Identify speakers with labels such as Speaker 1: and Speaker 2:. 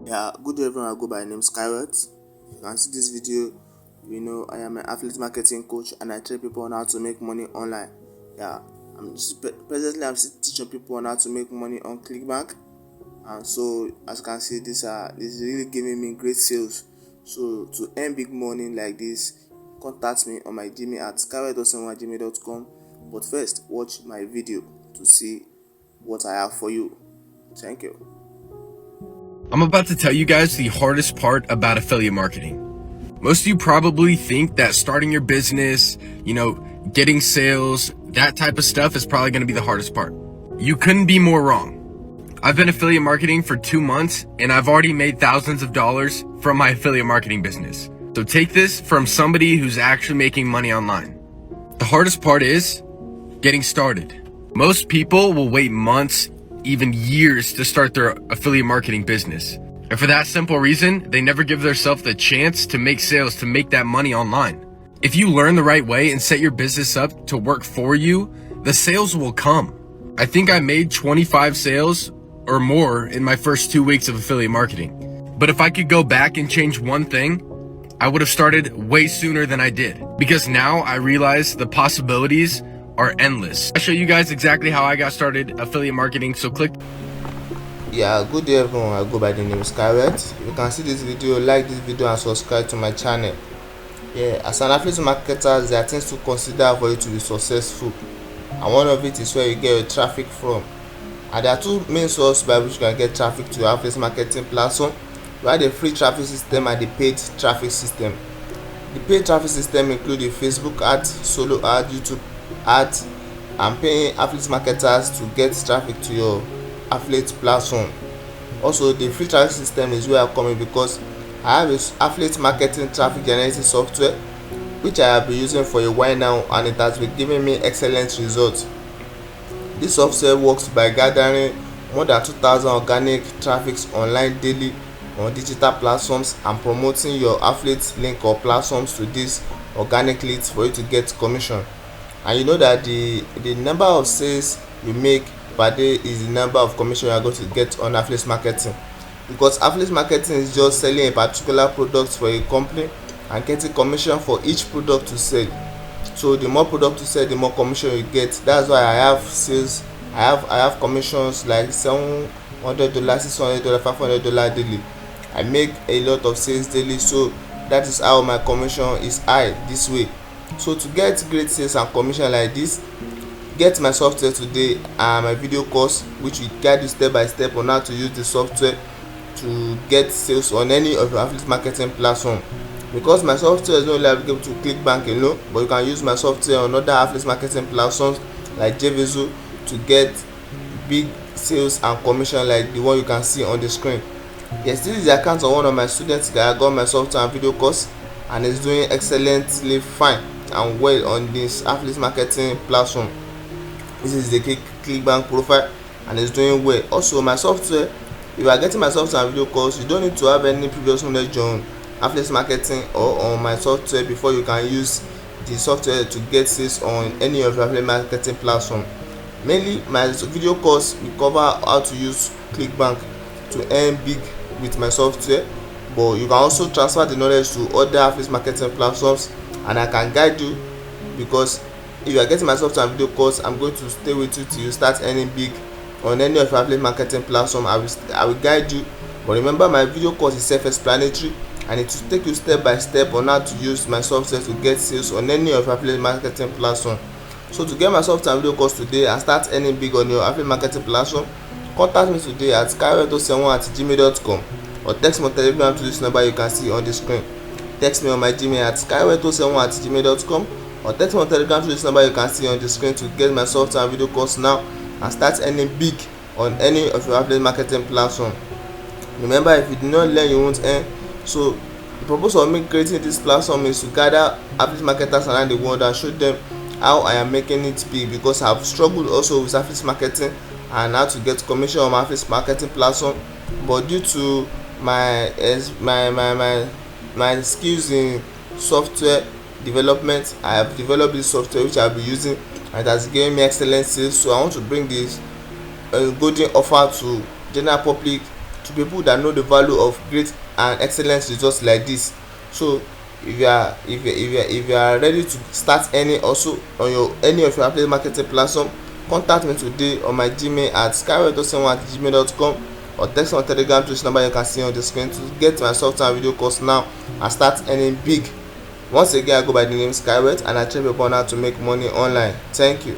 Speaker 1: Yeah, good day everyone. I go by name Skyrot. You can see this video. I am an affiliate marketing coach and I train people on how to make money online. Yeah, presently I'm still teaching people on how to make money on Clickbank, and so as you can see, this is really giving me great sales. So to earn big money like this, contact me on my Gmail at skyrot@gmail.com. But first, watch my video to see what I have for you. Thank you.
Speaker 2: I'm about to tell you guys the hardest part about affiliate marketing. Most of you probably think that starting your business, getting sales, that type of stuff is probably going to be the hardest part. You couldn't be more wrong. I've been affiliate marketing for 2 months and I've already made thousands of dollars from my affiliate marketing business. So take this from somebody who's actually making money online. The hardest part is getting started. Most people will wait months, even years to start their affiliate marketing business. And for that simple reason, they never give themselves the chance to make sales, to make that money online. If you learn the right way and set your business up to work for you, the sales will come. I think I made 25 sales or more in my first 2 weeks of affiliate marketing. But if I could go back and change one thing, I would have started way sooner than I did, because now I realize the possibilities are endless. I'll show you guys exactly how I got started affiliate marketing, so click.
Speaker 1: Yeah, good day everyone. I go by the name Skyrot. If you can see this video, like this video and subscribe to my channel. Yeah, as an affiliate marketer, there are things to consider for you to be successful, and one of it is where you get your traffic from. And there are two main sources by which you can get traffic to your affiliate marketing platform. You have the free traffic system and the paid traffic system. The paid traffic system include the Facebook ads, solo ads, YouTube ads, and paying affiliate marketers to get traffic to your affiliate platform. Also, the free traffic system is where I come in because I have an affiliate marketing traffic generating software which I have been using for a while now, and it has been giving me excellent results. This software works by gathering more than 2,000 organic traffics online daily on digital platforms and promoting your affiliate link or platforms to these organic leads for you to get commission. And you know that the number of sales you make per day is the number of commission you are going to get on affiliate marketing, because affiliate marketing is just selling a particular product for a company and getting commission for each product to sell. So the more product you sell, the more commission you get. That's why I have sales. I have commissions like $700, $600, $500 daily. I make a lot of sales daily, so that is how my commission is high this way. So to get great sales and commission like this, get my software today and my video course, which will guide you step by step on how to use the software to get sales on any of your affiliate marketing platform. Because my software is not only applicable to Clickbank alone, but you can use my software on other affiliate marketing platforms like JVZoo to get big sales and commission like the one you can see on the screen. Yes, this is the account of one of my students that I got my software and video course, and is doing excellently fine and well on this affiliate marketing platform. This is the Clickbank profile and is doing well. Also, my software, if you are getting my software and video course, you don't need to have any previous knowledge on affiliate marketing or on my software before you can use the software to get sales on any of your affiliate marketing platform. Mainly, my video course will cover how to use Clickbank to earn big with my software, but you can also transfer the knowledge to other affiliate marketing platforms, and I can guide you, because if you are getting my software and video course, I'm going to stay with you till you start earning big on any of your affiliate marketing platform. I will guide you, but remember, my video course is self-explanatory and it will take you step by step on how to use my software to get sales on any of your affiliate marketing platform. So to get my software and video course today and start earning big on your affiliate marketing platform, contact me today at skyrot07@gmail.com or text me on Telegram to this number you can see on the screen. Text me on my Gmail at skyrot07@gmail.com or text me on Telegram to this number you can see on the screen to get my software and video course now and start earning big on any of your affiliate marketing platform. Remember, if you do not learn, you won't earn. So the purpose of me creating this platform is to gather affiliate marketers around the world and show them how I am making it big, because I have struggled also with affiliate marketing and how to get commission on my affiliate marketing platform. But due to my skills in software development, I have developed this software which I will be using, and it has given me excellent sales. So I want to bring this golden offer to general public to people that know the value of great and excellent results like this. So if you are ready to start any also on your any of your affiliate marketing platform, contact me today on my Gmail at skyway.71@gmail.com, or text on Telegram to this number you can see on the screen to get my software and video course now and start earning big. Once again, I go by the name Skyway, and I train people on how to make money online. Thank you.